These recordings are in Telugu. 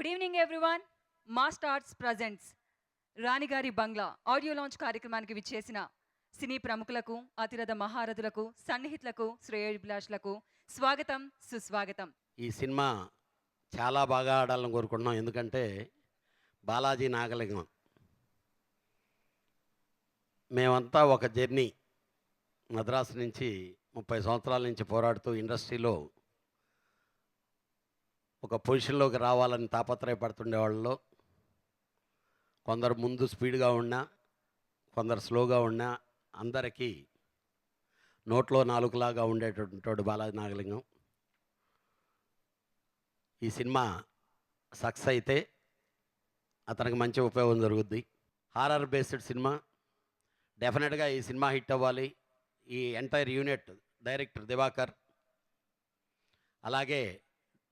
Good evening everyone. Mast Arts presents Ranigari Bangla audio launch కార్యక్రమానికి విచ్చేసిన సినీ ప్రముఖులకు, అతిరథ మహారథులకు, సన్నిహితులకు, శ్రేయోభిలాషులకు స్వాగతం, సుస్వాగతం. ఈ సినిమా చాలా బాగా ఆడాలని కోరుకుంటున్నాం. ఎందుకంటే బాలాజీ నాగలింగం మేమంతా ఒక జర్నీ మద్రాసు నుంచి 30 సంవత్సరాల నుంచి పోరాడుతూ ఇండస్ట్రీలో ఒక పొజిషన్లోకి రావాలని తాపత్రయపడుతుండే వాళ్ళలో కొందరు ముందు స్పీడ్గా ఉన్నా, కొందరు స్లోగా ఉన్నా, అందరికీ నోట్లో నాలుగులాగా ఉండేటటువంటి బాలాజీ నాగలింగం. ఈ సినిమా సక్సెస్ అయితే అతనికి మంచి ఉపయోగం జరుగుద్ది. హారర్ బేస్డ్ సినిమా, డెఫినెట్గా ఈ సినిమా హిట్ అవ్వాలి. ఈ ఎంటైర్ యూనిట్ డైరెక్టర్ దివాకర్, అలాగే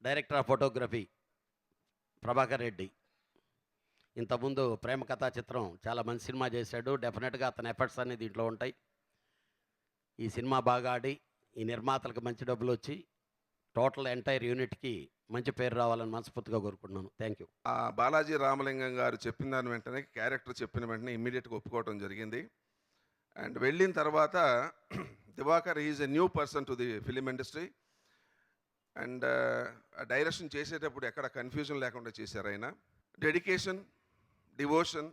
director of photography Prabhakar Reddy, ఇంతకుముందు ప్రేమ కథా చిత్రం చాలా మంచి సినిమా చేశాడు. డెఫినెట్గా అతని ఎఫర్ట్స్ అన్నీ దీంట్లో ఉంటాయి. ఈ సినిమా బాగా ఆడి ఈ నిర్మాతలకు మంచి డబ్బులు వచ్చి టోటల్ ఎంటైర్ యూనిట్కి మంచి పేరు రావాలని మనస్ఫూర్తిగా కోరుకుంటున్నాను. Thank you. బాలాజీ రామలింగం గారు చెప్పిన దాని వెంటనే, క్యారెక్టర్ చెప్పిన వెంటనే ఇమ్మీడియట్గా ఒప్పుకోవడం జరిగింది. అండ్ వెళ్ళిన తర్వాత Diwakar is a new person to the film industry. And direction చేసేటప్పుడు ఎక్కడ కన్ఫ్యూజన్ లేకుండా చేశారు ఆయన. Dedication, devotion,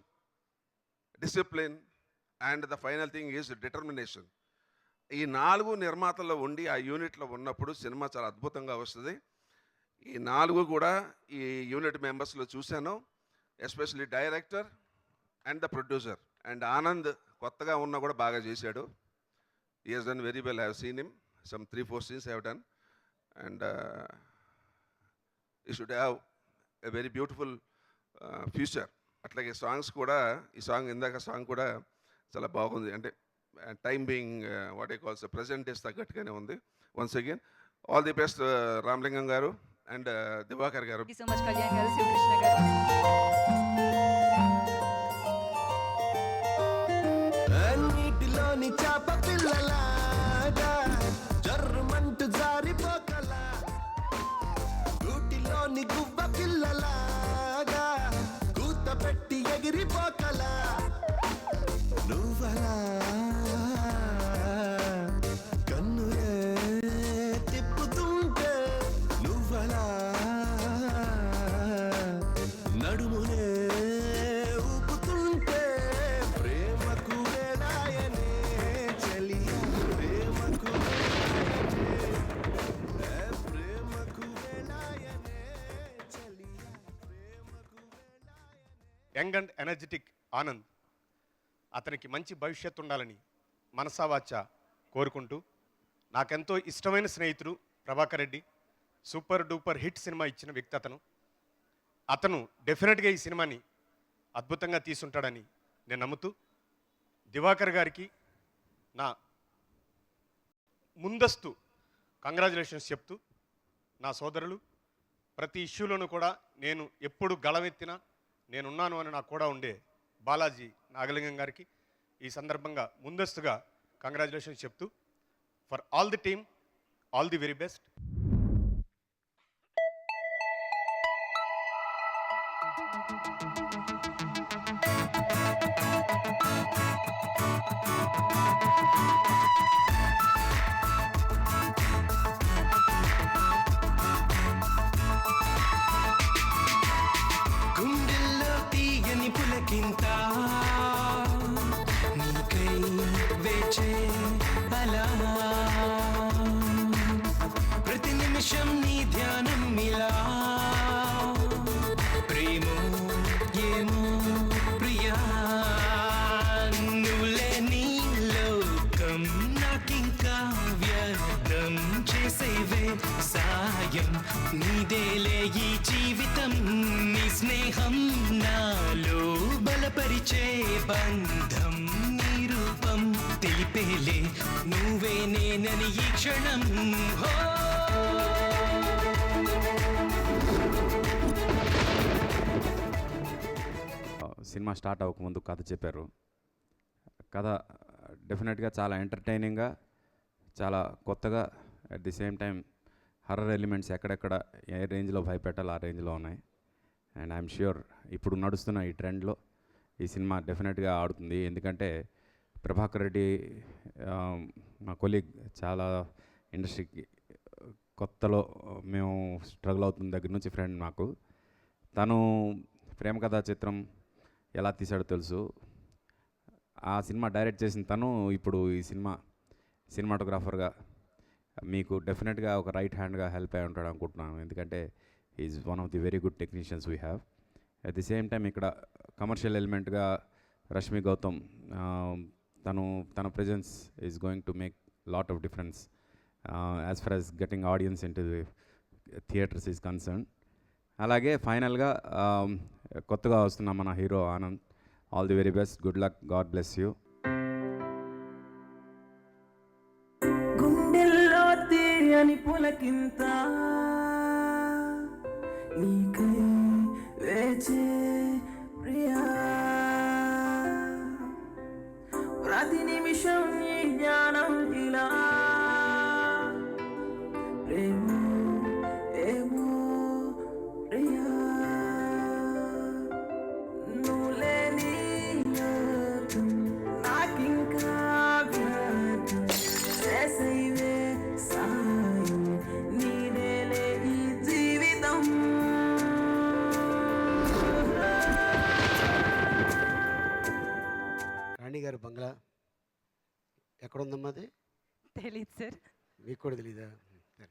discipline and the final thing is determination. ఈ 4 నిర్మాతల్లో ఉండి ఆ యూనిట్లో ఉన్నప్పుడు సినిమా చాలా అద్భుతంగా వస్తుంది. ఈ 4 కూడా ఈ యూనిట్ మెంబర్స్లో చూశాను. Especially director and the producer. And Anand కొత్తగా ఉన్నా కూడా బాగా చేశాడు. He has done very well. I have seen him some 3-4 scenes I have done. And you should have a very beautiful future. అట్లాగే సాంగ్స్ కూడా, ఈ సాంగ్ ఇందాక సాంగ్ కూడా చాలా బాగుంది. అంటే time being what I calls present days తగ్గట్టుగానే ఉంది. Once again all the best Ramalingam garu and Diwakar గారు. థాంక్యూ సో మచ్ కళ్యాణ్ గారు, శివకృష్ణ గారు. నీటిలోని చాప పిల్లలాగా జర్రుమంటూ జారిపోకలా, గూటిలోని గువ్వ పిల్లలాగా కూత పెట్టి ఎగిరిపోకలా, నువ్వలా కన్నులే తిప్పుతుంటే, నువ్వలా నడుమునే ఊపుతుంటే, ప్రేమకు వేలాయనే చలియా, ప్రేమకు ప్రేమకు వేలాయనే చలియా, ప్రేమకు వేలాయనే. యంగ్ అండ్ ఎనర్జెటిక్ ఆనంద్, అతనికి మంచి భవిష్యత్తు ఉండాలని మనసావాచ కోరుకుంటూ, నాకెంతో ఇష్టమైన స్నేహితుడు Prabhakar Reddy, super duper hit cinema ఇచ్చిన వ్యక్తి అతను డెఫినెట్గా ఈ సినిమాని అద్భుతంగా తీసుంటాడని నేను నమ్ముతూ, దివాకర్ గారికి నా ముందస్తు కంగ్రాచులేషన్స్ చెప్తూ, నా సోదరులు ప్రతి ఇష్యూలోనూ కూడా నేను ఎప్పుడు గళమెత్తినా నేనున్నాను అని నాకు కూడా ఉండే బాలాజీ నాగలింగం గారికి ఈ సందర్భంగా ముందస్తుగా కంగ్రాచులేషన్స్ చెప్తూ, for all the team all the very best. గుండెల్లో తీయని పులకింత నీకై వేచే అలా, ప్రతి నిమిషం నీ ధ్యానం ఇలా, ప్రేమో ఏమో ప్రియా, నువ్వులే నీ లోకం నాకింకా వ్యర్థం చేసేవే సాయం, నీదేలే ఈ జీవితం, నీ స్నేహం నాలో బలపరిచే బంధం, నీ రూపం తెలిపేలే నువ్వే నేనని ఈ క్షణం. హో సినిమా స్టార్ట్ అవ్వకముందు కథ చెప్పారు. కథ డెఫినెట్గా చాలా ఎంటర్టైనింగ్గా, చాలా కొత్తగా, at the same time horror elements ఎక్కడెక్కడ ఏ రేంజ్లో భయపెట్టాలో ఆ రేంజ్లో ఉన్నాయి. అండ్ ఐఎమ్ ష్యూర్ ఇప్పుడు నడుస్తున్న ఈ ట్రెండ్లో ఈ సినిమా డెఫినెట్గా ఆడుతుంది. ఎందుకంటే ప్రభాకర్ రెడ్డి మా కొలీగ్, చాలా ఇండస్ట్రీకి కొత్తలో మేము స్ట్రగుల్ అవుతున్న దగ్గర నుంచి ఫ్రెండ్ నాకు. తను ప్రేమ కథా చిత్రం ఎలా తీశాడో తెలుసు. ఆ సినిమా డైరెక్ట్ చేసిన తను ఇప్పుడు ఈ సినిమాటోగ్రాఫర్గా మీకు డెఫినెట్గా ఒక రైట్ హ్యాండ్గా హెల్ప్ అయి ఉంటాడు అనుకుంటున్నాను. ఎందుకంటే is one of the very good technicians we have. At the same time ఇక్కడ కమర్షియల్ ఎలిమెంట్గా రష్మి గౌతమ్, తన presence is going to make lot of difference as for as getting audience in to the theatres is concern. అలాగే ఫైనల్గా కొత్తగా వస్తున్న మన hero Anand, all the very best, good luck, God bless you. గుండెల్లో తీయని పులకింత నీకై వేచే ప్రియా, ప్రతి నిమిషం ఈ జ్ఞానం ఇలా ప్రేమ ఏమో ప్రియా, నువ్వు లేని లోకం నాకింకా వ్యర్థం, చేసేవే సాయం నీదేలే ఈ జీవితం. రాణిగారి బంగ్లా ఎక్కడుందమ్మా అది? తెలియదు సార్. మీకు కూడా తెలీదా? సరే,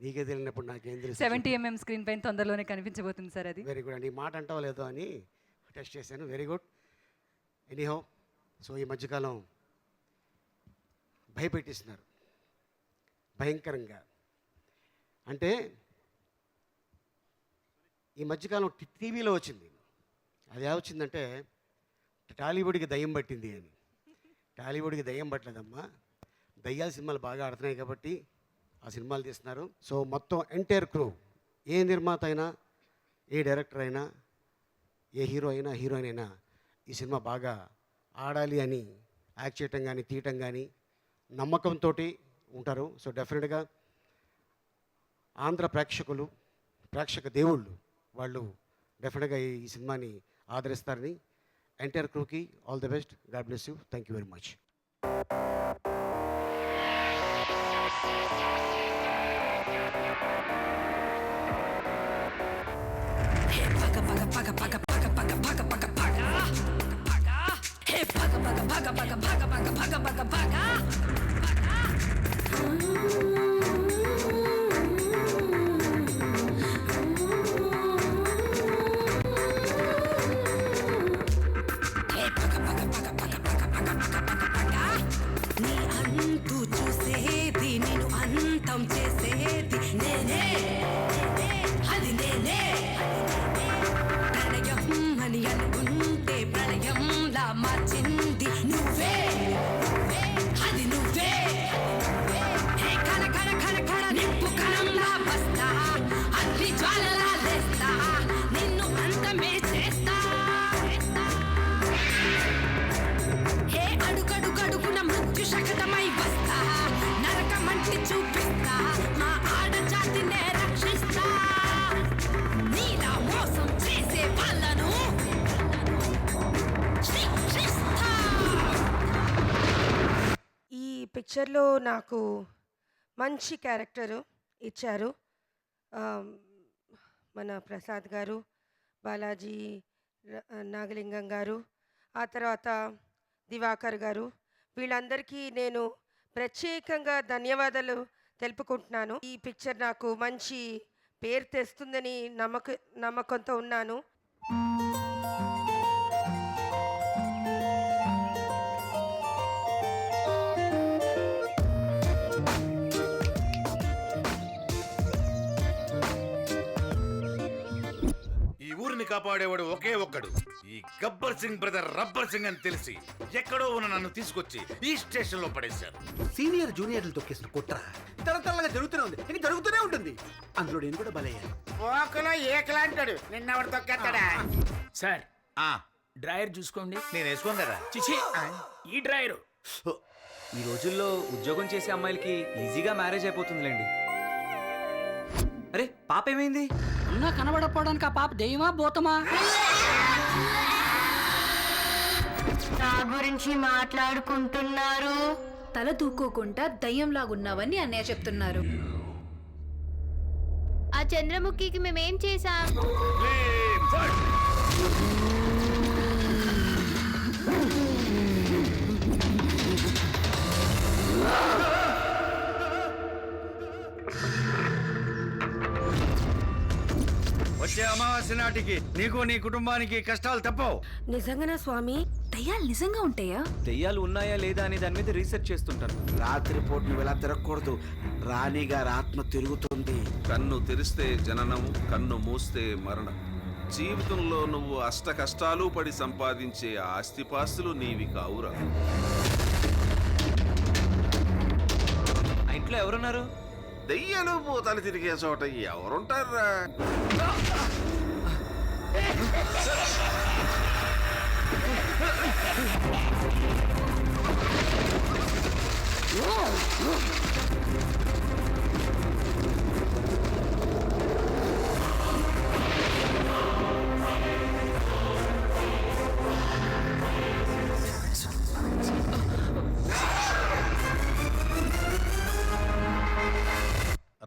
నీకే తెలియనప్పుడు నాకేం తెలుసు? 70mm స్క్రీన్ పైన తొందరలోనే కనిపించబోతుంది సార్ అది. వెరీ గుడ్ అండి. ఈ మాట అంటావో లేదో అని టెస్ట్ చేశాను. Very good. ఎనీహౌ, సో ఈ మధ్యకాలం భయపెట్టిస్తున్నారు భయంకరంగా. అంటే ఈ మధ్యకాలం టీవీలో వచ్చింది. అది ఎలా వచ్చిందంటే టాలీవుడ్కి దయ్యం పట్టింది అని. టాలీవుడ్కి దయ్యం పట్టలేదమ్మా, దయ్యాల సినిమాలు బాగా ఆడుతున్నాయి కాబట్టి ఆ సినిమాలు తీస్తున్నారు. సో మొత్తం ఎంటైర్ క్రూ, ఏ నిర్మాత అయినా, ఏ డైరెక్టర్ అయినా, ఏ హీరో అయినా, హీరోయిన్ అయినా ఈ సినిమా బాగా ఆడాలి అని యాక్ట్ చేయటం కానీ తీయటం కానీ నమ్మకంతో ఉంటారు. సో డెఫినెట్గా ఆంధ్ర ప్రేక్షక దేవుళ్ళు వాళ్ళు డెఫినెట్గా ఈ సినిమాని ఆదరిస్తారని ఎంటైర్ క్రూకి all the best. God bless you. Thank you very much. నీ అంతు చూసేది, నేను అంతం చేసేది నేనే, అది నేనే. ప్రణయం అని అనుకుంటే ప్రళయంలా మార్చింది నువ్వే, అది నువ్వే. కణ కణ కణ కణ నిప్పు కణంలా వస్తా, అగ్ని జ్వాలలా లేస్తా, నిన్ను అంతమే చేస్తా. ఏ అడుగడుగడుగున మృత్యు శకటమై వస్తా, నరకమంటి చూపిస్తా, మా ఆడజాతినే రక్షిస్తా. నీలా మోసం చేసే వాళ్ళను శిక్షిస్తా. ఈ పిక్చర్లో నాకు మంచి క్యారెక్టరు ఇచ్చారు మన ప్రసాద్ గారు, బాలాజీ నాగలింగం గారు, ఆ తర్వాత దివాకర్ గారు. వీళ్ళందరికీ నేను ప్రత్యేకంగా ధన్యవాదాలు తెలుపుకుంటున్నాను. ఈ పిక్చర్ నాకు మంచి పేరు తెస్తుందని నమ్మకంతో ఉన్నాను. ఈ ఊరిని కాపాడేవాడు ఒకే ఒక్కడు, ఈ గబ్బర్ సింగ్ బ్రదర్ రబ్బర్ సింగ్ అని తెలిసి ఎక్కడో ఉన్న నన్ను తీసుకొచ్చి ఈ స్టేషన్ లో పడేశారు. సీనియర్ జూనియర్లు తొక్కేసిన కుట్ర తరతరాలుగా జరుగుతూనే ఉంది, ఇది జరుగుతూనే ఉంటుంది. అందులో నేను కూడా బలయ్యాను. పోకలో ఏకలాంటాడు, నిన్నెవడు తొక్కేస్తాడా? సార్ డ్రాయర్ చూసుకోండి. నేను వేసుకోను కదా. చిచి, ఈ డ్రాయరు ఈ రోజుల్లో ఉద్యోగం చేసే అమ్మాయిలకి ఈజీగా మ్యారేజ్ అయిపోతుందిలేండి. అరే పాప ఏమైంది? అన్నా కనబడకపోవడానికి ఆ పాప దెయ్యమా భూతమా? నా గురించి మాట్లాడుకుంటున్నారు. తల దూకోకుండా దయ్యంలాగున్నావని అన్నయ్య చెప్తున్నారు. ఆ చంద్రముఖికి మేమేం చేశాం? వచ్చే అమావాస్య నాటికి నీకు నీ కుటుంబానికి కష్టాలు తప్పవు. నిజంగానా స్వామి? దయ్యాలు నిజంగా ఉంటాయా? దెయ్యాలు ఉన్నాయా లేదా అనే దాని మీద రీసెర్చ్ చేస్తుంటాను. రాత్రిపూట నువ్వు ఇలా తిరగకూడదు. రాణిగారి ఆత్మ తిరుగుతుంది. కన్ను తెరిస్తే జననం, కన్ను మూస్తే మరణం. జీవితంలో నువ్వు అష్ట కష్టాలు పడి సంపాదించే ఆస్తిపాస్తులు నీవి కావురా. ఆ ఇంట్లో ఎవరున్నారు? దెయ్యాలు పోతాలు తిరిగే చోట ఎవరుంటారా?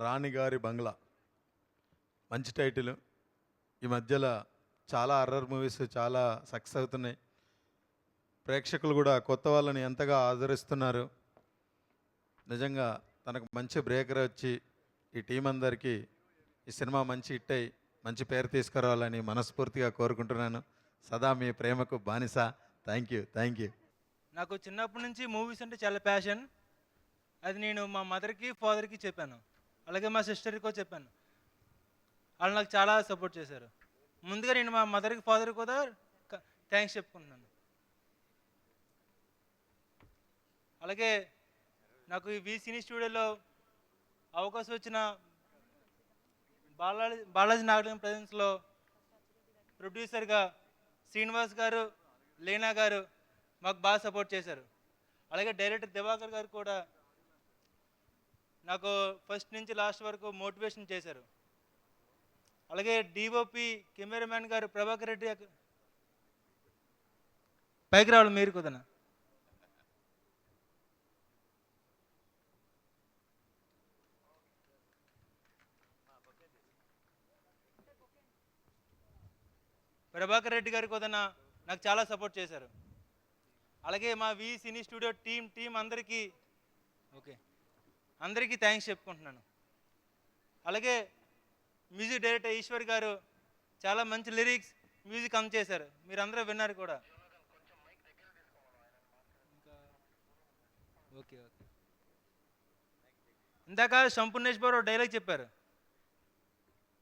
రాణిగారి బంగ్లా మంచి టైటిల్. ఈ మధ్యలో చాలా హర్రర్ మూవీస్ చాలా సక్సెస్ అవుతున్నాయి. ప్రేక్షకులు కూడా కొత్త వాళ్ళని ఎంతగా ఆదరిస్తున్నారు. నిజంగా తనకు మంచి బ్రేకర్ వచ్చి ఈ టీం అందరికీ ఈ సినిమా మంచి హిట్ అయ్యి మంచి పేరు తీసుకురావాలని మనస్ఫూర్తిగా కోరుకుంటున్నాను. సదా మీ ప్రేమకు బానిస. Thank you. నాకు చిన్నప్పటి నుంచి మూవీస్ అంటే చాలా ప్యాషన్. అది నేను మా మదర్కి ఫాదర్కి చెప్పాను, అలాగే మా సిస్టర్కి చెప్పాను. వాళ్ళు నాకు చాలా సపోర్ట్ చేశారు. ముందుగా నేను మా మదర్కి ఫాదర్కి కూడా థ్యాంక్స్ చెప్పుకుంటున్నాను. అలాగే నాకు ఈ సినీ స్టూడియోలో అవకాశం వచ్చిన బాలాజీ నాగలింగం ప్రజెన్స్లో ప్రొడ్యూసర్గా శ్రీనివాస్ గారు, లీనా గారు మాకు బాగా సపోర్ట్ చేశారు. అలాగే డైరెక్టర్ దివాకర్ గారు కూడా నాకు ఫస్ట్ నుంచి లాస్ట్ వరకు మోటివేషన్ చేశారు. అలాగే డిఓపి కెమెరామ్యాన్ గారు ప్రభాకర్ రెడ్డి పైకి రావాలి మీరు కుదనా. ప్రభాకర్ రెడ్డి గారు కూడా నాకు చాలా సపోర్ట్ చేశారు. అలాగే మా సినీ స్టూడియో టీం అందరికీ థ్యాంక్స్ చెప్పుకుంటున్నాను. అలాగే మ్యూజిక్ డైరెక్టర్ ఈశ్వర్ గారు చాలా మంచి లిరిక్స్ మ్యూజిక్ చేశారు, మీరు అందరూ విన్నారు కూడా. ఓకే ఇందాక సంపూర్ణేష్ బాబు డైలాగ్ చెప్పారు,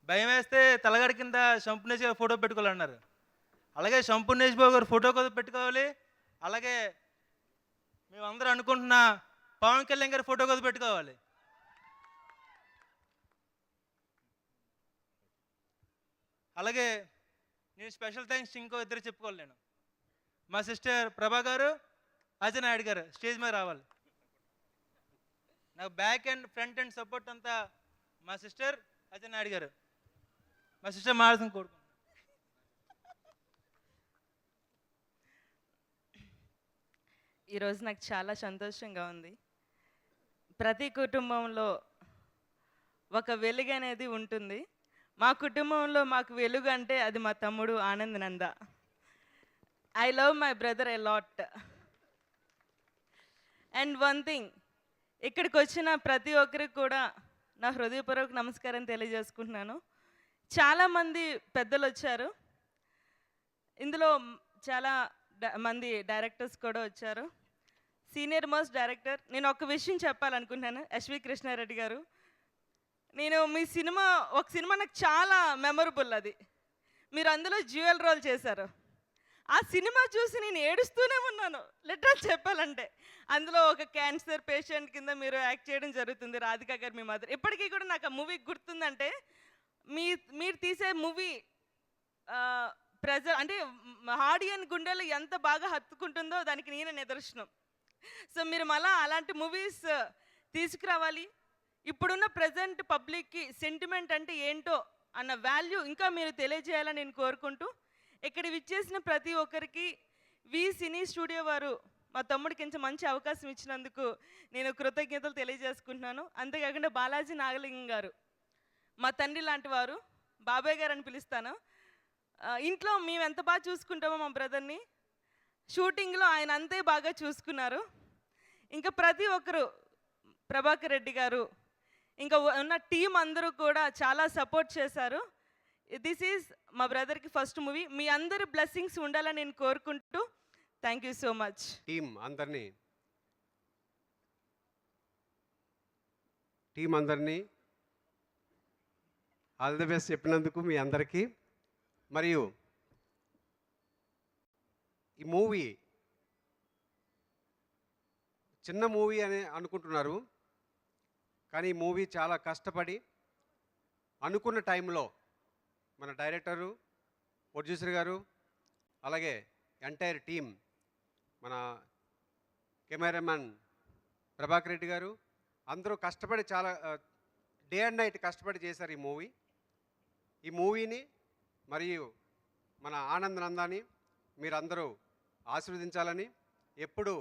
భయం వేస్తే తలగడ కింద సంపూర్ణేష్ గారు ఫోటో పెట్టుకోవాలన్నారు. అలాగే సంపూర్ణేష్ బాబు గారు ఫోటో కూడా పెట్టుకోవాలి. అలాగే మేమందరూ అనుకుంటున్న పవన్ కళ్యాణ్ గారి ఫోటో కూడా పెట్టుకోవాలి. అలాగే నేను స్పెషల్ థ్యాంక్స్ ఇంకో ఇద్దరు చెప్పుకోవాలి. నేను మా సిస్టర్ ప్రభా గారు, అజయ్ నాయుడు గారు స్టేజ్ మీద రావాలి. నాకు back and front and support అంతా మా సిస్టర్ అజయ్ నాయుడు గారు. మా సిస్టర్ మాట్లాడుతుంది కోరుకుంటున్నాను. ఈరోజు నాకు చాలా సంతోషంగా ఉంది. ప్రతి కుటుంబంలో ఒక వెలుగు అనేది ఉంటుంది. మా కుటుంబంలో మాకు వెలుగు అంటే అది మా తమ్ముడు Anand Nanda. I love my brother a lot. And one thing, ఇక్కడికి వచ్చిన ప్రతి ఒక్కరికి కూడా నా హృదయపూర్వక నమస్కారం తెలియజేసుకుంటున్నాను. చాలామంది పెద్దలు వచ్చారు, ఇందులో చాలా మంది డైరెక్టర్స్ కూడా వచ్చారు. సీనియర్ మోస్ట్ డైరెక్టర్ నేను ఒక విషయం చెప్పాలనుకుంటున్నాను, ఎస్వి కృష్ణారెడ్డి గారు. నేను మీ ఒక సినిమా నాకు చాలా మెమొరబుల్. అది మీరు అందులో జ్యువెల్ రోల్ చేశారు. ఆ సినిమా చూసి నేను ఏడుస్తూనే ఉన్నాను లిటరల్ చెప్పాలంటే. అందులో ఒక క్యాన్సర్ పేషెంట్ కింద మీరు యాక్ట్ చేయడం జరుగుతుంది, రాధిక గారు మీ మదర్. ఇప్పటికీ కూడా నాకు ఆ మూవీ గుర్తుందంటే మీరు తీసే మూవీ అంటే ఆడియన్ గుండెలు ఎంత బాగా హత్తుకుంటుందో దానికి నేనే నిదర్శనం. సో మీరు మళ్ళీ అలాంటి మూవీస్ తీసుకురావాలి. ఇప్పుడున్న ప్రజెంట్ పబ్లిక్కి సెంటిమెంట్ అంటే ఏంటో అన్న వాల్యూ ఇంకా మీరు తెలియజేయాలని నేను కోరుకుంటూ ఇక్కడ విచ్చేసిన ప్రతి ఒక్కరికి వి సినీ స్టూడియో వారు మా తమ్ముడికి ఇంత మంచి అవకాశం ఇచ్చినందుకు నేను కృతజ్ఞతలు తెలియజేసుకుంటున్నాను. అంతేకాకుండా బాలాజీ నాగలింగం గారు మా తండ్రి లాంటి వారు, బాబాయ్ గారు అని పిలుస్తాను. ఇంట్లో మేము ఎంత బాగా చూసుకుంటామో మా బ్రదర్ని, షూటింగ్లో ఆయన అంతే బాగా చూసుకున్నారు. ఇంకా ప్రతి ఒక్కరు, ప్రభాకర్ రెడ్డి గారు, ఇంకా ఉన్న టీం అందరూ కూడా చాలా సపోర్ట్ చేశారు. దిస్ ఈజ్ మా బ్రదర్కి ఫస్ట్ మూవీ. మీ అందరి బ్లెస్సింగ్స్ ఉండాలని నేను కోరుకుంటూ thank you so much. Team అందరినీ ఆల్ ది బెస్ట్ చెప్పినందుకు మీ అందరికీ. మరియు ఈ మూవీ చిన్న మూవీ అని అనుకుంటున్నారు, కానీ ఈ మూవీ చాలా కష్టపడి అనుకున్న టైంలో మన డైరెక్టరు, ప్రొడ్యూసర్ గారు, అలాగే ఎంటైర్ టీం, మన కెమెరామెన్ ప్రభాకర్ రెడ్డి గారు అందరూ కష్టపడి చాలా డే అండ్ నైట్ కష్టపడి చేశారు ఈ మూవీని. మరియు మన ఆనంద్ నందాని మీరందరూ ఆశీర్వదించాలని, ఎప్పుడూ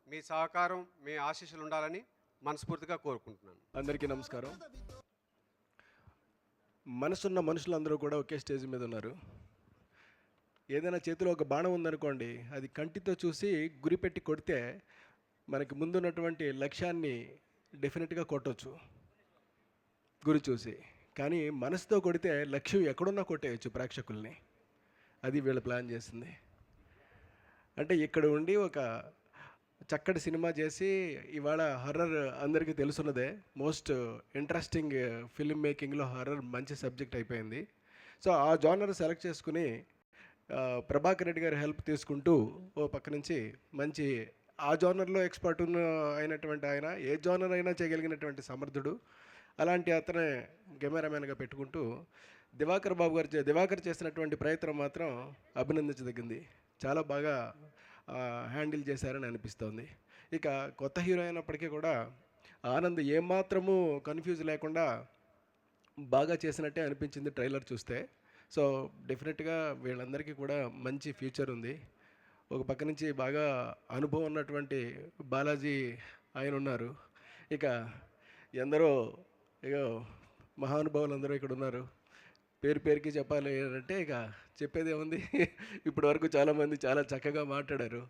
మీ సహకారం, మీ ఆశీస్సులు ఉండాలని మనస్ఫూర్తిగా కోరుకుంటున్నాను. అందరికీ నమస్కారం. మనసున్న మనుషులందరూ కూడా ఒకే స్టేజ్ మీద ఉన్నారు. ఏదైనా చేతిలో ఒక బాణం ఉందనుకోండి, అది కంటితో చూసి గురిపెట్టి కొడితే మనకి ముందున్నటువంటి లక్ష్యాన్ని డెఫినెట్గా కొట్టవచ్చు గురి చూసి. కానీ మనసుతో కొడితే లక్ష్యం ఎక్కడున్నా కొట్టేయచ్చు ప్రేక్షకుల్ని. అది వీళ్ళు ప్లాన్ చేసింది. అంటే ఇక్కడ ఉండి ఒక చక్కటి సినిమా చేసి, ఇవాళ హర్రర్ అందరికీ తెలుసున్నదే, మోస్ట్ ఇంట్రెస్టింగ్ ఫిల్మ్ మేకింగ్లో హర్రర్ మంచి సబ్జెక్ట్ అయిపోయింది. సో ఆ జానర్ సెలెక్ట్ చేసుకుని ప్రభాకర్ రెడ్డి గారి హెల్ప్ తీసుకుంటూ ఓ పక్క నుంచి మంచి ఆ జానర్లో ఎక్స్పర్ట్ అయినటువంటి ఆయన, ఏ జానర్ అయినా చేయగలిగినటువంటి సమర్థుడు, అలాంటి అతనే కెమెరామెన్గా పెట్టుకుంటూ దివాకర్ చేసినటువంటి ప్రయత్నం మాత్రం అభినందించదగింది. చాలా బాగా హ్యాండిల్ చేశారని అనిపిస్తోంది. ఇక కొత్త హీరో అయినప్పటికీ కూడా ఆనంద్ ఏమాత్రము కన్ఫ్యూజ్ లేకుండా బాగా చేసినట్టే అనిపించింది ట్రైలర్ చూస్తే. సో డెఫినెట్గా వీళ్ళందరికీ కూడా మంచి ఫ్యూచర్ ఉంది. ఒక పక్క నుంచి బాగా అనుభవం ఉన్నటువంటి బాలాజీ ఆయన ఉన్నారు. ఇక ఎందరో మహానుభావులు అందరూ ఇక్కడ ఉన్నారు. పేరుకి చెప్పాలి అంటే ఇక చెప్పేది ఏముంది, ఇప్పటి వరకు చాలామంది చాలా చక్కగా మాట్లాడారు.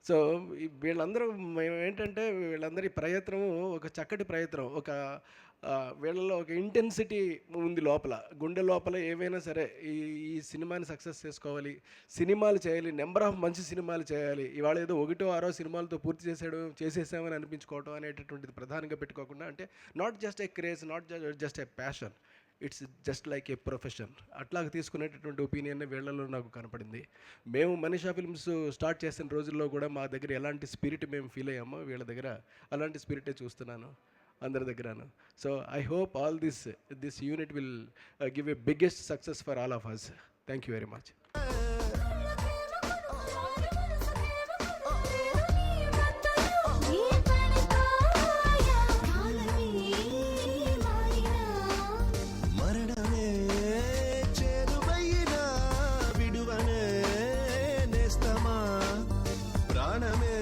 సో వీళ్ళందరూ ఏంటంటే వీళ్ళందరి ప్రయత్నం ఒక చక్కటి ప్రయత్నం, ఒక వీళ్ళలో ఒక ఇంటెన్సిటీ ఉంది లోపల, గుండె లోపల. ఏవైనా సరే ఈ సినిమాని సక్సెస్ చేసుకోవాలి, సినిమాలు చేయాలి, నెంబర్ ఆఫ్ మంచి సినిమాలు చేయాలి. ఇవాళ ఏదో 1-6 సినిమాలతో పూర్తి చేసేసామని అనిపించుకోవటం అనేటటువంటిది ప్రధానంగా పెట్టుకోకుండా, అంటే not just a craze, not just a passion, it's just like a profession, అట్లాగ తీసుకునేటటువంటి ఒపీనియన్ వీళ్ళలో నాకు కనపడింది. మేము మనీషా ఫిల్మ్స్ స్టార్ట్ చేసిన రోజుల్లో కూడా మా దగ్గర ఎలాంటి స్పిరిట్ మేము ఫీల్ అయ్యామో వీళ్ళ దగ్గర అలాంటి స్పిరిటే చూస్తున్నాను అందరి దగ్గరను. So I hope all this unit will give a biggest success for all of us. Thank you very much. ప్రేమకు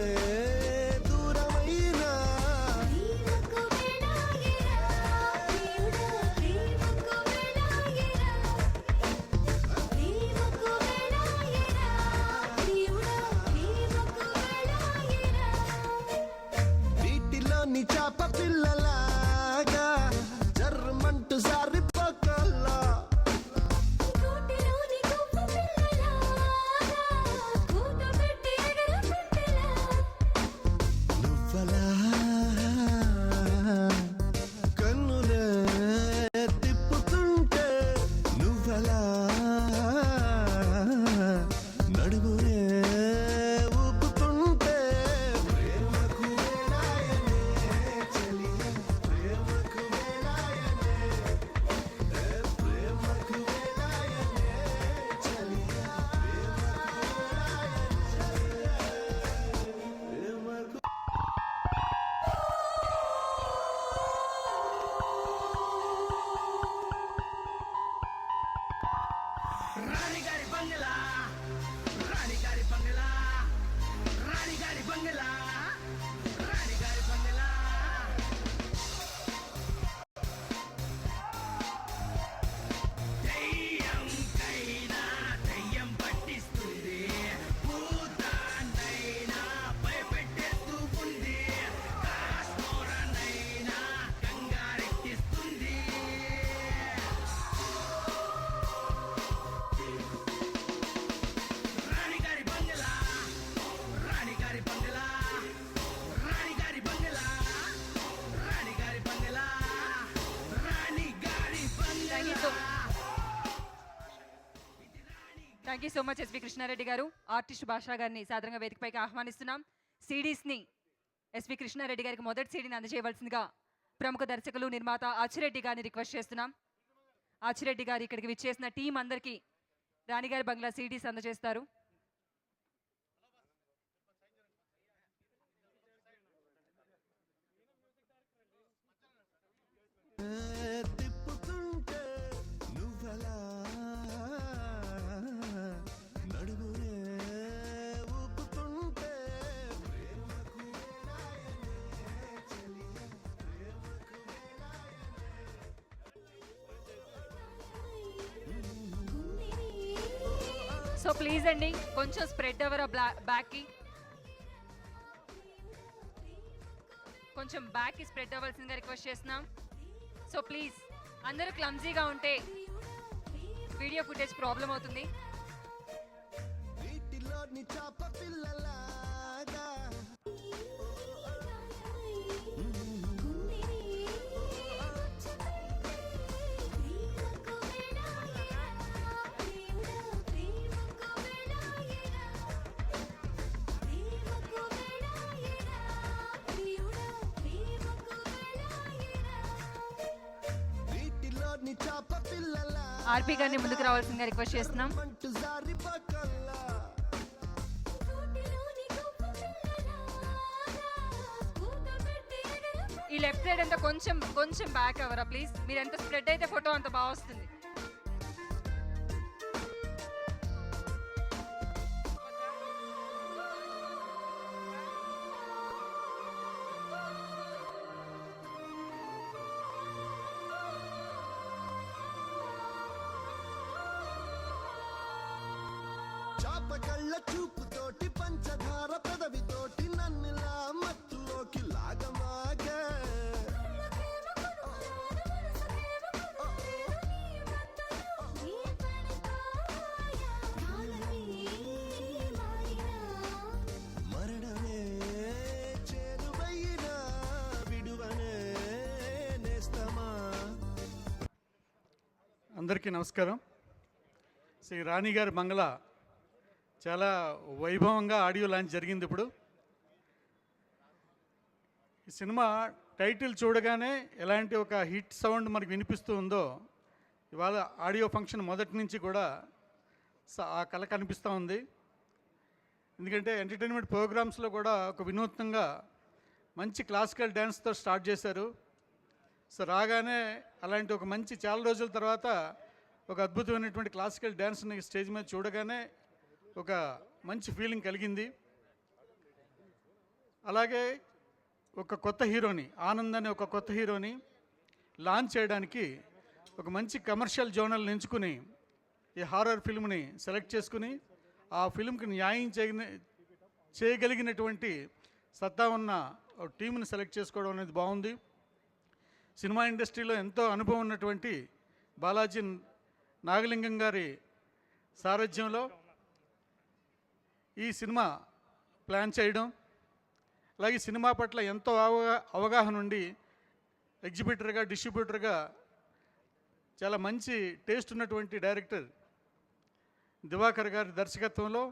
thank you so much SV Krishna Reddy garu. Artist భాషా గారిని సాధారణంగా వేదికపైకి ఆహ్వానిస్తున్నాం. సిడీస్ని ఎస్వి కృష్ణారెడ్డి గారికి మొదటి సీడీని అందజేయవలసిందిగా ప్రముఖ దర్శకులు నిర్మాత ఆచిరెడ్డి గారిని రిక్వెస్ట్ చేస్తున్నాం. ఆచిరెడ్డి గారు ఇక్కడికి విచ్చేసిన టీం అందరికీ రాణిగారి బంగ్లా సీడీస్ అందజేస్తారు. సో ప్లీజ్ అండి కొంచెం స్ప్రెడ్ అవ్వరా బ్యాక్కి, కొంచెం బ్యాక్కి స్ప్రెడ్ అవ్వాల్సిందిగా రిక్వెస్ట్ చేస్తున్నాం. సో ప్లీజ్ అందరూ క్లమ్జీగా ఉంటే వీడియో ఫుటేజ్ ప్రాబ్లం అవుతుంది. ఆర్పి గారిని ముందుకు రావాల్సిందిగా రిక్వెస్ట్ చేస్తున్నాం. ఈ లెఫ్ట్ సైడ్ అంతా కొంచెం బ్యాక్ అవ్వరా ప్లీజ్. మీరు ఎంత స్ప్రెడ్ అయితే ఫోటో అంత బాగా వస్తుంది. కళ్ళ చూపుతోటి పంచదార పెదవితోటి నన్నులా మత్తులోకి లాగమాగ మరణమే చేరువైనా విడువనే నేస్తమా. అందరికీ నమస్కారం. శ్రీ రాణిగారి బంగ్లా చాలా వైభవంగా ఆడియో లాంచ్ జరిగింది. ఇప్పుడు ఈ సినిమా టైటిల్ చూడగానే ఎలాంటి ఒక హిట్ సౌండ్ మనకు వినిపిస్తూ ఉందో, ఇవాళ ఆడియో ఫంక్షన్ మొదటి నుంచి కూడా ఆ కళ కనిపిస్తూ ఉంది. ఎందుకంటే ఎంటర్టైన్మెంట్ ప్రోగ్రామ్స్లో కూడా ఒక వినూత్నంగా మంచి క్లాసికల్ డ్యాన్స్తో స్టార్ట్ చేశారు. సో రాగానే అలాంటి ఒక మంచి చాలా రోజుల తర్వాత ఒక అద్భుతమైనటువంటి క్లాసికల్ డ్యాన్స్ని స్టేజ్ మీద చూడగానే ఒక మంచి ఫీలింగ్ కలిగింది. అలాగే ఒక కొత్త హీరోని, ఆనంద్ అనే ఒక కొత్త హీరోని లాంచ్ చేయడానికి ఒక మంచి కమర్షియల్ జోనల్ని ఎంచుకుని ఈ హారర్ ఫిల్మ్ని సెలెక్ట్ చేసుకుని ఆ ఫిల్మ్కి న్యాయం చేయగలిగినటువంటి సత్తా ఉన్న టీంని సెలెక్ట్ చేసుకోవడం అనేది బాగుంది. సినిమా ఇండస్ట్రీలో ఎంతో అనుభవం ఉన్నటువంటి బాలాజీ నాగలింగం గారి సారథ్యంలో ఈ సినిమా ప్లాన్ చేయడం, అలాగే సినిమా పట్ల ఎంతో అవగాహన ఉండి ఎగ్జిబిటర్గా డిస్ట్రిబ్యూటర్గా చాలా మంచి టేస్ట్ ఉన్నటువంటి డైరెక్టర్ దివాకర్ గారి దర్శకత్వంలో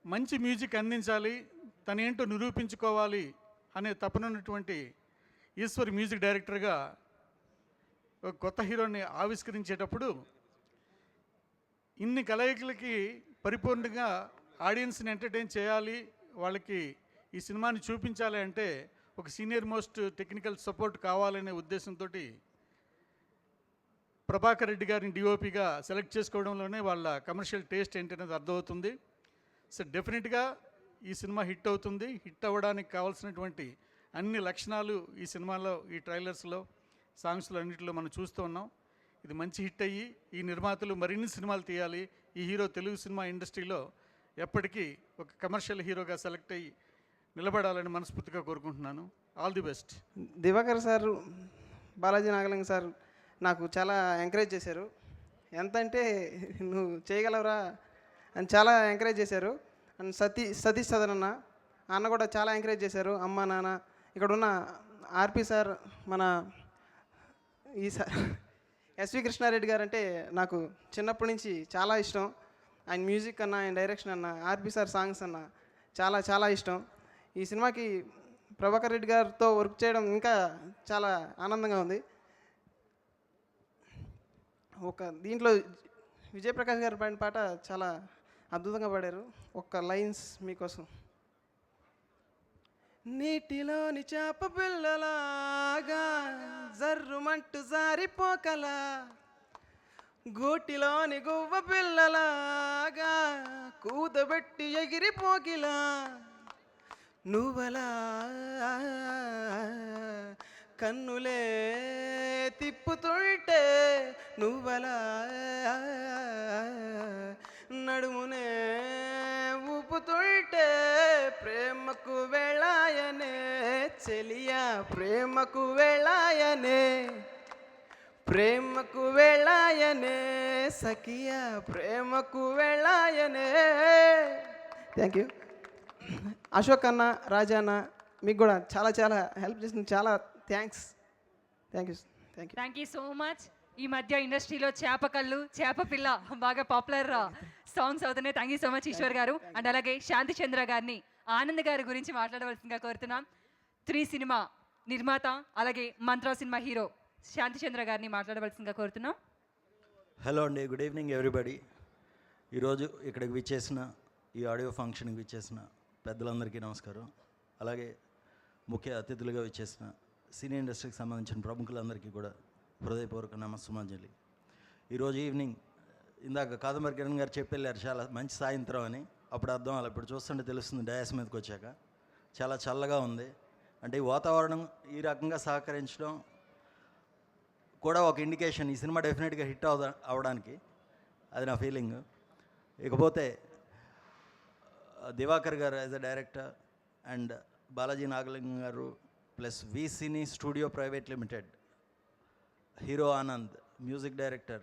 మంచి మ్యూజిక్ అందించాలి, తనేంటో నిరూపించుకోవాలి అనే తపనున్నటువంటి ఈశ్వర్ మ్యూజిక్ డైరెక్టర్గా ఒక కొత్త హీరోని ఆవిష్కరించేటప్పుడు ఇన్ని కలయికలకి పరిపూర్ణంగా ఆడియన్స్ని ఎంటర్టైన్ చేయాలి, వాళ్ళకి ఈ సినిమాని చూపించాలి అంటే ఒక సీనియర్ మోస్ట్ టెక్నికల్ సపోర్ట్ కావాలనే ఉద్దేశంతో ప్రభాకర్ రెడ్డి గారిని డిఓపిగా సెలెక్ట్ చేసుకోవడంలోనే వాళ్ళ కమర్షియల్ టేస్ట్ ఏంటనేది అర్థమవుతుంది. సో డెఫినెట్గా ఈ సినిమా హిట్ అవుతుంది. హిట్ అవ్వడానికి కావాల్సినటువంటి అన్ని లక్షణాలు ఈ సినిమాలో, ఈ ట్రైలర్స్లో, సాంగ్స్లో అన్నింటిలో మనం చూస్తూ ఉన్నాం. ఇది మంచి హిట్ అయ్యి ఈ నిర్మాతలు మరిన్ని సినిమాలు తీయాలి. ఈ హీరో తెలుగు సినిమా ఇండస్ట్రీలో ఎప్పటికీ ఒక కమర్షియల్ హీరోగా సెలెక్ట్ అయ్యి నిలబడాలని మనస్ఫూర్తిగా కోరుకుంటున్నాను. All the best. Diwakar sir, Balaji Nagalinga sir నాకు చాలా ఎంకరేజ్ చేశారు. ఎంత అంటే నువ్వు చేయగలవరా అని చాలా ఎంకరేజ్ చేశారు. అండ్ సతీష్ సదన్ అన్న కూడా చాలా ఎంకరేజ్ చేశారు. అమ్మ నాన్న, ఇక్కడ ఉన్న ఆర్పి సార్, మన ఎస్వి కృష్ణారెడ్డి గారు అంటే నాకు చిన్నప్పటి నుంచి చాలా ఇష్టం. ఆయన మ్యూజిక్ అన్న, ఆయన డైరెక్షన్ అన్న, ఆర్పి సార్ సాంగ్స్ అన్న చాలా చాలా ఇష్టం. ఈ సినిమాకి ప్రభాకర్ రెడ్డి గారితో వర్క్ చేయడం ఇంకా చాలా ఆనందంగా ఉంది. దీంట్లో విజయప్రకాష్ గారు పాడిన పాట చాలా అద్భుతంగా పాడారు. ఒక్క లైన్స్ మీకోసం. నీటిలోని చేప పిల్లలాగా జర్రుమంటూ జారిపోకలా, గూటిలోని గువ్వ పిల్లలాగా కూతబెట్టి ఎగిరిపోకిలా, నువ్వలా కన్నులే తిప్పుతుంటే, నువ్వలా నడుమునే ఊపుతుంటే, ప్రేమకు వెళ్ళాయనే చెలియా, ప్రేమకు వెళ్ళాయనే, ప్రేమకు వెళ్ళాయనే సఖియా, ప్రేమకు వెళ్ళాయనే. Thank you. అశోక్ అన్న, రాజా అన్న, మీకు కూడా చాలా చాలా హెల్ప్ చేసిన చాలా thanks. Thank you. Thank you so much. ఈ మధ్య ఇండస్ట్రీలో చేప కళ్ళు, చేప పిల్ల బాగా పాపులర్ సాంగ్స్ అవుతున్నాయి. Thank you so much Eshwar garu. And అలాగే శాంతి చంద్ర గారిని, ఆనంద్ గారి గురించి మాట్లాడవలసిందిగా కోరుతున్నాం. 3 సినిమా నిర్మాత, అలాగే మంత్రా సినిమా హీరో శాంతి చంద్ర గారిని మాట్లాడవలసిందిగా కోరుతున్నాం. హలో అండి, గుడ్ ఈవినింగ్ ఎవ్రీబడి. ఈరోజు ఇక్కడికి విచ్చేసిన, ఈ ఆడియో ఫంక్షన్కి విచ్చేసిన పెద్దలందరికీ నమస్కారం. అలాగే ముఖ్య అతిథులుగా విచ్చేసిన సినీ ఇండస్ట్రీకి సంబంధించిన ప్రముఖులందరికీ కూడా హృదయపూర్వక నమస్సుమాంజలి. ఈరోజు ఈవినింగ్ ఇందాక కాదంబరి కిరణ్ గారు చెప్పెళ్ళారు చాలా మంచి సాయంత్రం అని. అప్పుడు అర్థం అలా, ఇప్పుడు చూస్తుంటే తెలుస్తుంది డయాస్ మీదకి వచ్చాక. చాలా చల్లగా ఉంది. అంటే ఈ వాతావరణం ఈ రకంగా సహకరించడం కూడా ఒక ఇండికేషన్ ఈ సినిమా డెఫినెట్గా హిట్ అవడానికి. అది నా ఫీలింగ్. ఇకపోతే దివాకర్ గారు as a director and Balaji Nagalingam గారు plus V cine studio private limited, hero Anand, music director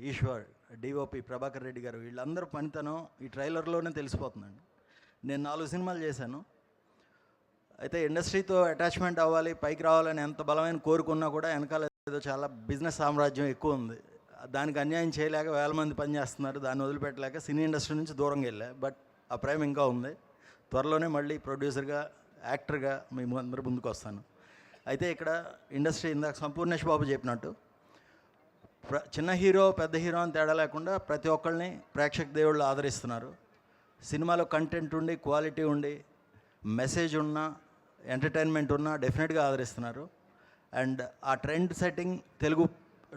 Eshwar, DOP Prabhakar Reddy గారు, వీళ్ళందరూ పనితనం ఈ ట్రైలర్లోనే తెలిసిపోతుందండి. నేను 4 సినిమాలు చేశాను. అయితే ఇండస్ట్రీతో అటాచ్మెంట్ అవ్వాలి, పైకి రావాలని ఎంత బలమైన కోరుకున్నా కూడా వెనకాల ఏదో చాలా బిజినెస్ సామ్రాజ్యం ఎక్కువ ఉంది. దానికి అన్యాయం చేయలేక వేల మంది పనిచేస్తున్నారు. దాన్ని వదిలిపెట్టలేక సినీ ఇండస్ట్రీ నుంచి దూరంగా వెళ్ళా. బట్ ఆ ప్రేమ ఇంకా ఉంది. త్వరలోనే మళ్ళీ ప్రొడ్యూసర్గా, యాక్టర్గా మీ అందరి ముందుకు వస్తాను. అయితే ఇక్కడ ఇండస్ట్రీ ఇందాక సంపూర్ణేష్ బాబు చెప్పినట్టు చిన్న హీరో పెద్ద హీరో అని తేడా లేకుండా ప్రతి ఒక్కళ్ళని ప్రేక్షక దేవుళ్ళు ఆదరిస్తున్నారు. సినిమాలో కంటెంట్ ఉండి, క్వాలిటీ ఉండి, మెసేజ్ ఉన్నా, ఎంటర్టైన్మెంట్ ఉన్నా డెఫినెట్గా ఆదరిస్తున్నారు. అండ్ ఆ ట్రెండ్ సెట్టింగ్ తెలుగు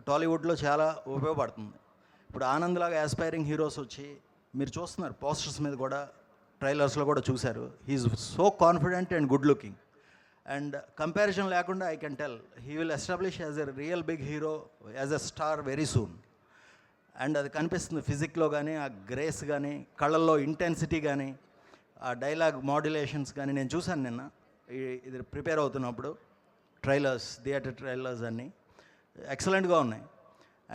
టాలీవుడ్లో చాలా ఉపయోగపడుతుంది. ఇప్పుడు ఆనంద్ లాగా ఆస్పైరింగ్ హీరోస్ వచ్చి మీరు చూస్తున్నారు, పోస్టర్స్ మీద కూడా, ట్రైలర్స్లో కూడా చూశారు. He's so confident and good looking. And comparison లేకుండా I can tell he will establish as a real big hero, as a star very soon. And అది కనిపిస్తుంది ఫిజిక్లో కానీ, ఆ గ్రేస్ కానీ, కళ్ళల్లో ఇంటెన్సిటీ కానీ, ఆ డైలాగ్ మాడ్యులేషన్స్ కానీ. నేను చూశాను నిన్న ఇది ప్రిపేర్ అవుతున్నప్పుడు ట్రైలర్స్, థియేటర్ ట్రైలర్స్ అన్నీ ఎక్సలెంట్గా ఉన్నాయి.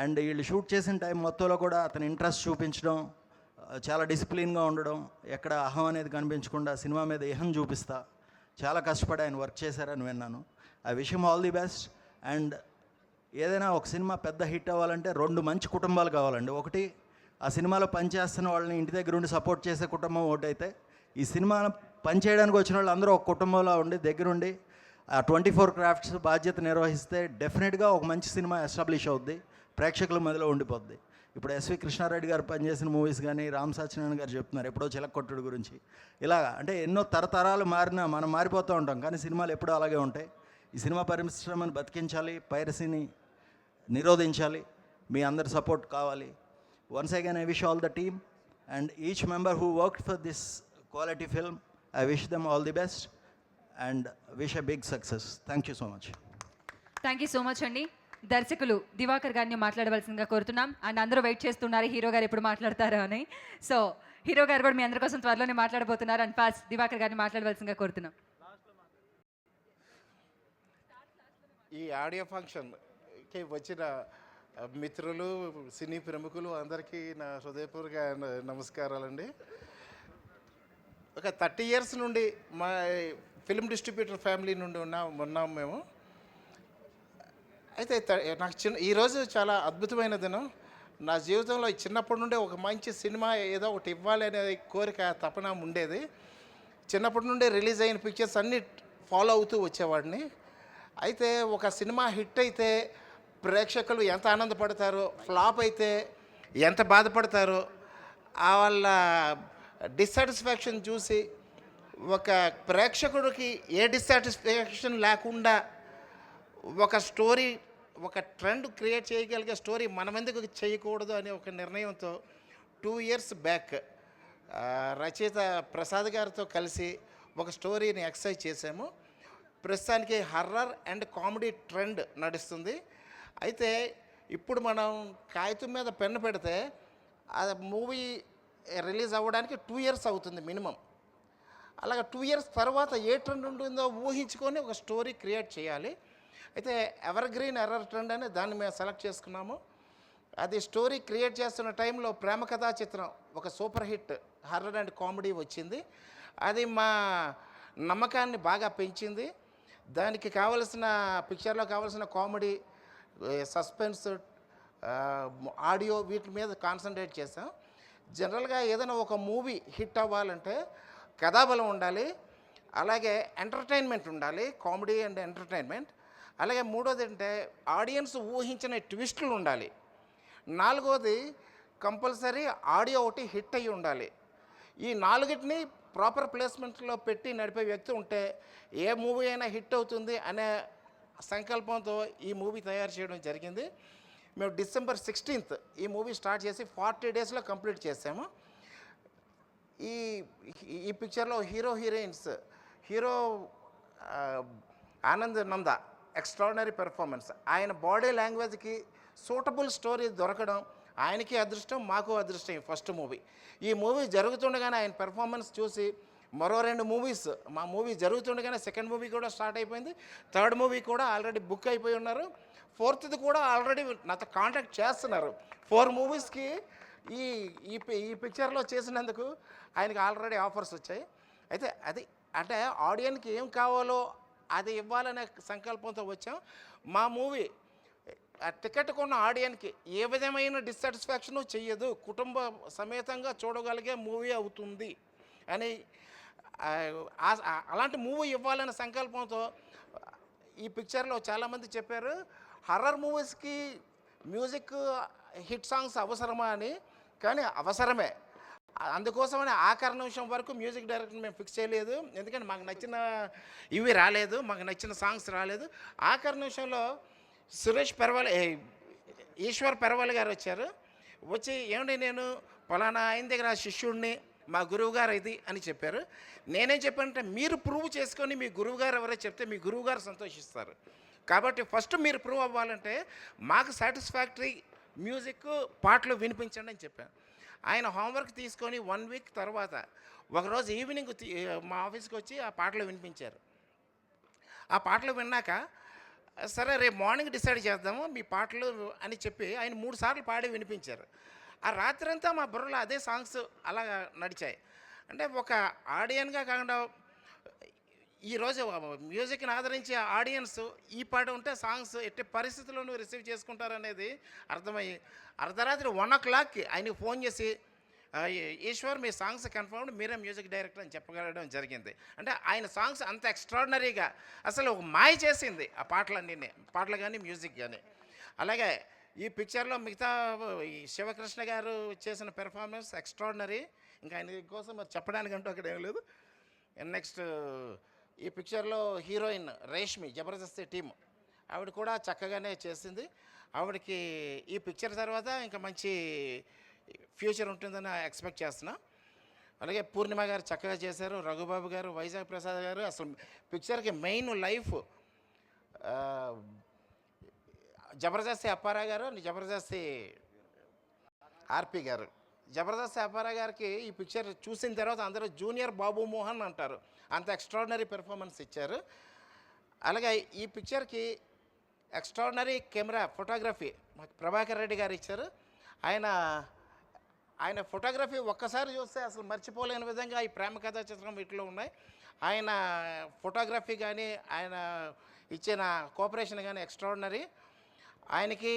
అండ్ వీళ్ళు షూట్ చేసిన టైం మొత్తంలో కూడా అతని ఇంట్రెస్ట్ చూపించడం, చాలా డిసిప్లిన్గా ఉండడం, ఎక్కడ అహం అనేది కనిపించకుండా సినిమా మీద ఇహం చూపిస్తా చాలా కష్టపడి ఆయన వర్క్ చేశారని విన్నాను. I wish him all the best. And ఏదైనా ఒక సినిమా పెద్ద హిట్ అవ్వాలంటే 2 మంచి కుటుంబాలు కావాలండి. ఒకటి ఆ సినిమాలో పనిచేస్తున్న వాళ్ళని ఇంటి దగ్గర ఉండి సపోర్ట్ చేసే కుటుంబం ఒకటైతే, ఈ సినిమా పనిచేయడానికి వచ్చిన వాళ్ళు అందరూ ఒక కుటుంబంలో ఉండి దగ్గరుండి ఆ 24 క్రాఫ్ట్స్ బాధ్యత నిర్వహిస్తే డెఫినెట్గా ఒక మంచి సినిమా ఎస్టాబ్లిష్ అవుద్ది, ప్రేక్షకుల మధ్యలో ఉండిపోద్ది. ఇప్పుడు ఎస్వి కృష్ణారెడ్డి గారు పనిచేసిన మూవీస్ కానీ, రామ్ సత్యనారాయణ గారు చెప్తున్నారు ఎప్పుడో చిలక్కొట్టుడు గురించి. ఇలా అంటే ఎన్నో తరతరాలు మారినా మనం మారిపోతూ ఉంటాం, కానీ సినిమాలు ఎప్పుడూ అలాగే ఉంటాయి. ఈ సినిమా పరిశ్రమను బతికించాలి, పైరసీని నిరోధించాలి, మీ అందరి సపోర్ట్ కావాలి. Once again I wish all the team and each member who worked for this quality film, I wish them all the best and wish a big success. Thank you so much. Thank you so much అండి. దర్శకులు దివాకర్ గారిని మాట్లాడవలసిందిగా కోరుతున్నాం. అండ్ అందరూ వెయిట్ చేస్తున్నారు హీరో గారు ఎప్పుడు మాట్లాడతారు అని. సో హీరో గారు కూడా మీ అందరి కోసం త్వరలోనే మాట్లాడబోతున్నారు. అండ్ ఫస్ట్ దివాకర్ గారిని మాట్లాడవలసిందిగా కోరుతున్నాం. ఈ ఆడియో ఫంక్షన్కి వచ్చిన మిత్రులు, సినీ ప్రముఖులు అందరికీ నా హృదయపూర్వక నమస్కారాలండి. ఒక 30 years నుండి మా ఫిల్మ్ డిస్ట్రిబ్యూటర్ ఫ్యామిలీ నుండి ఉన్నాం మేము. అయితే నాకు ఈరోజు చాలా అద్భుతమైన దినం. నా జీవితంలో చిన్నప్పటి నుండి ఒక మంచి సినిమా ఏదో ఒకటి ఇవ్వాలి అనే కోరిక తపన ఉండేది. చిన్నప్పటి నుండి రిలీజ్ అయిన పిక్చర్స్ అన్నీ ఫాలో అవుతూ వచ్చేవాడిని. అయితే ఒక సినిమా హిట్ అయితే ప్రేక్షకులు ఎంత ఆనందపడతారో, ఫ్లాప్ అయితే ఎంత బాధపడతారో, వాళ్ళ డిస్సాటిస్ఫాక్షన్ చూసి ఒక ప్రేక్షకుడికి ఏ డిస్సాటిస్ఫాక్షన్ లేకుండా ఒక స్టోరీ, ఒక ట్రెండ్ క్రియేట్ చేయగలిగే స్టోరీ మనం ఎందుకు చేయకూడదు అనే ఒక నిర్ణయంతో 2 years బ్యాక్ రచయిత ప్రసాద్ గారితో కలిసి ఒక స్టోరీని ఎక్సర్సైజ్ చేసాము. ప్రస్తుతానికి హర్రర్ అండ్ కామెడీ ట్రెండ్ నడుస్తుంది. అయితే ఇప్పుడు మనం కాగితం మీద పెన్ను పెడితే ఆ మూవీ రిలీజ్ అవ్వడానికి 2 years అవుతుంది మినిమం. అలాగే 2 years తర్వాత ఏ ట్రెండ్ ఉంటుందో ఊహించుకొని ఒక స్టోరీ క్రియేట్ చేయాలి. అయితే ఎవర్ గ్రీన్ ఎర్రర్ ట్రెండ్ అని దాన్ని మేము సెలెక్ట్ చేసుకున్నాము. అది స్టోరీ క్రియేట్ చేస్తున్న టైంలో ప్రేమ కథా చిత్రం ఒక super hit horror and comedy వచ్చింది. అది మా నమ్మకాన్ని బాగా పెంచింది. దానికి కావలసిన పిక్చర్లో కావాల్సిన కామెడీ, సస్పెన్స్, ఆడియో వీటి మీద కాన్సన్ట్రేట్ చేసాం. జనరల్గా ఏదైనా ఒక మూవీ హిట్ అవ్వాలంటే కథాబలం ఉండాలి, అలాగే ఎంటర్టైన్మెంట్ ఉండాలి, కామెడీ అండ్ ఎంటర్టైన్మెంట్. అలాగే మూడోది అంటే ఆడియన్స్ ఊహించిన ట్విస్టులు ఉండాలి. నాలుగోది కంపల్సరీ ఆడియో ఒకటి హిట్ అయ్యి ఉండాలి. ఈ నాలుగిటిని ప్రాపర్ ప్లేస్మెంట్లో పెట్టి నడిపే వ్యక్తి ఉంటే ఏ మూవీ అయినా హిట్ అవుతుంది అనే సంకల్పంతో ఈ మూవీ తయారు చేయడం జరిగింది. మేము December 16th ఈ మూవీ స్టార్ట్ చేసి 40 daysలో కంప్లీట్ చేసాము. ఈ పిక్చర్లో హీరోయిన్స్, హీరో ఆనంద్ నంద ఎక్స్ట్రాడినరీ పెర్ఫార్మెన్స్. ఆయన బాడీ లాంగ్వేజ్కి సూటబుల్ స్టోరీ దొరకడం ఆయనకి అదృష్టం, మాకు అదృష్టం. ఫస్ట్ మూవీ, ఈ మూవీ జరుగుతుండగానే ఆయన పెర్ఫార్మెన్స్ చూసి మరో 2 మూవీస్, మా మూవీ జరుగుతుండగానే సెకండ్ మూవీ కూడా స్టార్ట్ అయిపోయింది. థర్డ్ మూవీ కూడా ఆల్రెడీ బుక్ అయిపోయి ఉన్నారు. 4th కూడా ఆల్రెడీ నాతో కాంటాక్ట్ చేస్తున్నారు. 4 మూవీస్కి ఈ పిక్చర్లో చేసినందుకు ఆయనకి ఆల్రెడీ ఆఫర్స్ వచ్చాయి. అయితే అది అంటే ఆడియన్స్కి ఏం కావాలో అది ఇవ్వాలనే సంకల్పంతో వచ్చాం. మా మూవీ టికెట్ కొన్న ఆడియన్కి ఏ విధమైన డిస్సాటిస్ఫాక్షను చెయ్యదు, కుటుంబ సమేతంగా చూడగలిగే మూవీ అవుతుంది అని అలాంటి మూవీ ఇవ్వాలనే సంకల్పంతో ఈ పిక్చర్లో చాలామంది చెప్పారు హర్రర్ మూవీస్కి మ్యూజిక్ హిట్ సాంగ్స్ అవసరమా అని. కానీ అవసరమే. అందుకోసమని ఆఖరి నిమిషం వరకు మ్యూజిక్ డైరెక్టర్ మేము ఫిక్స్ చేయలేదు. ఎందుకంటే మాకు నచ్చిన ఇవి రాలేదు, మాకు నచ్చిన సాంగ్స్ రాలేదు. ఆఖరి నిమిషంలో ఈశ్వర్ పెరవాల్ గారు వచ్చారు. వచ్చి ఏమండి నేను పలానా ఆయన దగ్గర శిష్యుడిని, మా గురువుగారు ఇది అని చెప్పారు. నేనేం చెప్పానంటే మీరు ప్రూవ్ చేసుకొని మీ గురువుగారు ఎవరో చెప్తే మీ గురువుగారు సంతోషిస్తారు. కాబట్టి ఫస్ట్ మీరు ప్రూవ్ అవ్వాలంటే మాకు సాటిస్ఫాక్టరీ మ్యూజిక్ పాటలు వినిపించండి అని చెప్పాను. ఆయన హోంవర్క్ తీసుకొని 1 week తర్వాత ఒకరోజు ఈవినింగ్ మా ఆఫీస్కి వచ్చి ఆ పాటలు వినిపించారు. ఆ పాటలు విన్నాక సరే రేపు మార్నింగ్ డిసైడ్ చేద్దాము మీ పాటలు అని చెప్పి ఆయన 3 సార్లు పాడి వినిపించారు. ఆ రాత్రంతా మా బుర్రలో అదే సాంగ్స్ అలా నడిచాయి. అంటే ఒక ఆడియన్గా కాకుండా ఈరోజు మ్యూజిక్ని ఆదరించే ఆడియన్స్ ఈ పాట ఉంటే సాంగ్స్ ఎట్టి పరిస్థితుల్లోనూ రిసీవ్ చేసుకుంటారనేది అర్థమయ్యి అర్ధరాత్రి 1 o'clockకి ఆయనకి ఫోన్ చేసి ఈశ్వర్ మీ సాంగ్స్ కన్ఫర్మ్డ్, మీరే మ్యూజిక్ డైరెక్టర్ అని చెప్పగలడం జరిగింది. అంటే ఆయన సాంగ్స్ అంత ఎక్స్ట్రాడినరీగా అసలు ఒక మాయ చేసింది ఆ పాటలు కానీ మ్యూజిక్ కానీ. అలాగే ఈ పిక్చర్లో మిగతా ఈ శివకృష్ణ గారు చేసిన పెర్ఫార్మెన్స్ ఎక్స్ట్రాడినరీ. ఇంకా ఆయన కోసం మరి చెప్పడానికంటూ అక్కడ ఏం లేదు. నెక్స్ట్ ఈ పిక్చర్లో హీరోయిన్ రేష్మి, జబర్దస్త్ టీమ్, ఆవిడ కూడా చక్కగానే చేసింది. ఆవిడకి ఈ పిక్చర్ తర్వాత ఇంకా మంచి ఫ్యూచర్ ఉంటుందని ఎక్స్పెక్ట్ చేస్తున్నా. అలాగే పూర్ణిమ గారు చక్కగా చేశారు, రఘుబాబు గారు, వైజాగ్ ప్రసాద్ గారు. అసలు పిక్చర్కి మెయిన్ లైఫ్ జబర్దస్త్ అప్పారావు గారు, జబర్దస్త్ ఆర్పి గారు. జబర్దస్త్ అప్పారావు గారికి ఈ పిక్చర్ చూసిన తర్వాత అందరూ జూనియర్ బాబు మోహన్ అంటారు, అంత ఎక్స్ట్రాడినరీ పెర్ఫార్మెన్స్ ఇచ్చారు. అలాగే ఈ పిక్చర్కి ఎక్స్ట్రాడినరీ కెమెరా ఫోటోగ్రఫీ మాకు ప్రభాకర్ రెడ్డి గారు ఇచ్చారు. ఆయన ఫోటోగ్రఫీ ఒక్కసారి చూస్తే అసలు మర్చిపోలేని విధంగా ఈ ప్రేమ కథా చిత్రం వీటిలో ఉన్నాయి. ఆయన ఫోటోగ్రఫీ కానీ ఆయన ఇచ్చిన కోఆపరేషన్ కానీ ఎక్స్ట్రాడినరీ. ఆయనకి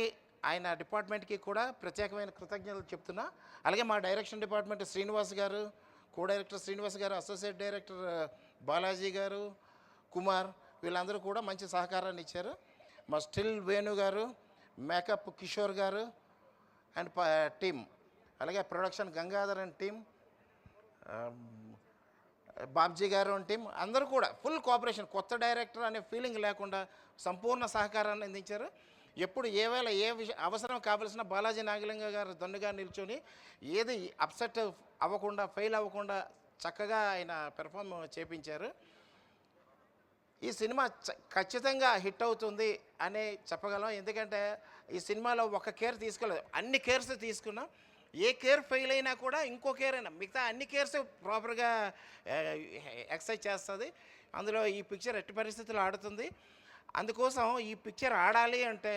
ఆయన డిపార్ట్మెంట్కి కూడా ప్రత్యేకమైన కృతజ్ఞతలు చెప్తున్నా. అలాగే మా డైరెక్షన్ డిపార్ట్మెంట్ శ్రీనివాస్ గారు, కో డైరెక్టర్ శ్రీనివాస్ గారు, అసోసియేట్ డైరెక్టర్ బాలాజీ గారు, కుమార్, వీళ్ళందరూ కూడా మంచి సహకారాన్ని ఇచ్చారు. మా స్టిల్ వేణు గారు, మేకప్ కిషోర్ గారు అండ్ టీమ్, అలాగే production Gangadhar and team, Babji గారు అండ్ టీం అందరూ కూడా ఫుల్ కోఆపరేషన్, కొత్త డైరెక్టర్ అనే ఫీలింగ్ లేకుండా సంపూర్ణ సహకారాన్ని అందించారు. ఎప్పుడు ఏవేళ ఏ అవసరం కావలసిన బాలాజీ నాగలింగ గారు దన్నుగా నిల్చొని ఏది అప్సెట్ అవ్వకుండా, ఫెయిల్ అవ్వకుండా చక్కగా ఆయన పెర్ఫామ్ చేపించారు. ఈ సినిమా ఖచ్చితంగా హిట్ అవుతుంది అని చెప్పగలం. ఎందుకంటే ఈ సినిమాలో ఒక కేర్ తీసుకోలేదు, అన్ని కేర్స్ తీసుకున్నాం. ఏ కేర్ ఫెయిల్ అయినా కూడా ఇంకో కేర్ అయినా మిగతా అన్ని కేర్స్ ప్రాపర్గా ఎక్సర్సైజ్ చేస్తుంది. అందులో ఈ పిక్చర్ ఎట్టి పరిస్థితుల్లో ఆడుతుంది. అందుకోసం ఈ పిక్చర్ ఆడాలి అంటే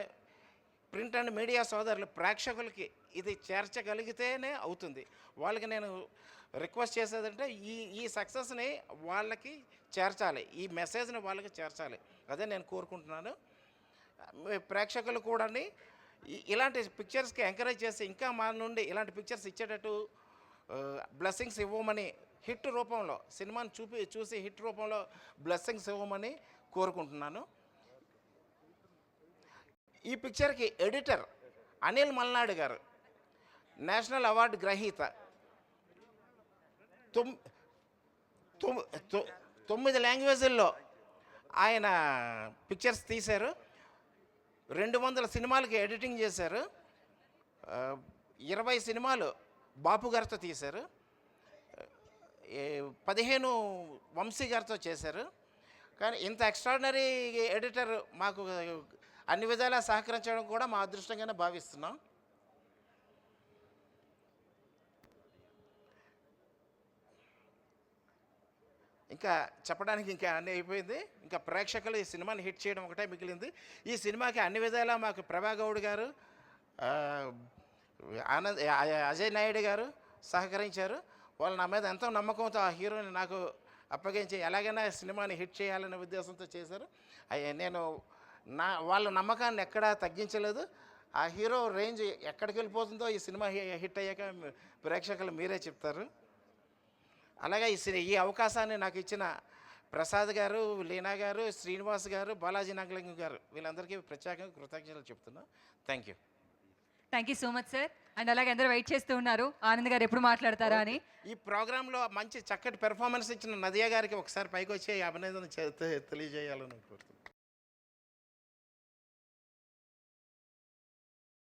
ప్రింట్ అండ్ మీడియా సోదరులు ప్రేక్షకులకి ఇది చేర్చగలిగితేనే అవుతుంది. వాళ్ళకి నేను రిక్వెస్ట్ చేసేదంటే ఈ సక్సెస్ని వాళ్ళకి చేర్చాలి, ఈ మెసేజ్ని వాళ్ళకి చేర్చాలి, అదే నేను కోరుకుంటున్నాను. ప్రేక్షకులు కూడా ఇలాంటి పిక్చర్స్కి ఎంకరేజ్ చేసి ఇంకా మా నుండి ఇలాంటి పిక్చర్స్ ఇచ్చేటట్టు బ్లెస్సింగ్స్ ఇవ్వమని, హిట్ రూపంలో సినిమాని చూసి హిట్ రూపంలో బ్లెస్సింగ్స్ ఇవ్వమని కోరుకుంటున్నాను. ఈ పిక్చర్కి ఎడిటర్ అనిల్ మల్నాడు గారు, నేషనల్ అవార్డు గ్రహీత, 9 లాంగ్వేజ్ల్లో ఆయన పిక్చర్స్ తీశారు. 200 సినిమాలకి ఎడిటింగ్ చేశారు. 20 సినిమాలు బాపు గారితో తీశారు. 15 వంశీ గారితో చేశారు. కానీ ఇంత ఎక్స్ట్రాడినరీ ఎడిటర్ మాకు అన్ని విధాలా సహకరించడం కూడా మా అదృష్టంగానే భావిస్తున్నాం. ఇంకా చెప్పడానికి ఇంకా అన్నీ అయిపోయింది. ఇంకా ప్రేక్షకులు ఈ సినిమాని హిట్ చేయడం ఒకటే మిగిలింది. ఈ సినిమాకి అన్ని విధాలా మాకు ప్రభాగౌడ్ గారు, అజయ్ నాయుడు గారు సహకరించారు. వాళ్ళు నా మీద ఎంతో నమ్మకంతో ఆ హీరోని నాకు అప్పగించి ఎలాగైనా సినిమాని హిట్ చేయాలనే ఉద్దేశంతో చేశారు. నేను వాళ్ళ నమ్మకాన్ని ఎక్కడా తగ్గించలేదు. ఆ హీరో రేంజ్ ఎక్కడికి వెళ్ళిపోతుందో ఈ సినిమా హిట్ అయ్యాక ప్రేక్షకులు మీరే చెప్తారు. అలాగే ఈ అవకాశాన్ని నాకు ఇచ్చిన ప్రసాద్ గారు, లీనా గారు, శ్రీనివాస్ గారు, బాలాజీ నాగలింగం గారు, వీళ్ళందరికీ ప్రత్యేకంగా కృతజ్ఞతలు చెప్తున్నా. Thank you so much sir. And అలాగే అందరూ వెయిట్ చేస్తూ ఉన్నారు ఆనంద్ గారు ఎప్పుడు మాట్లాడతారా అని. ఈ ప్రోగ్రాంలో మంచి చక్కటి పెర్ఫార్మెన్స్ ఇచ్చిన నదియా గారికి ఒకసారి పైకి వచ్చి అభినందన తెలియజేయాలని కోరుతున్నాను.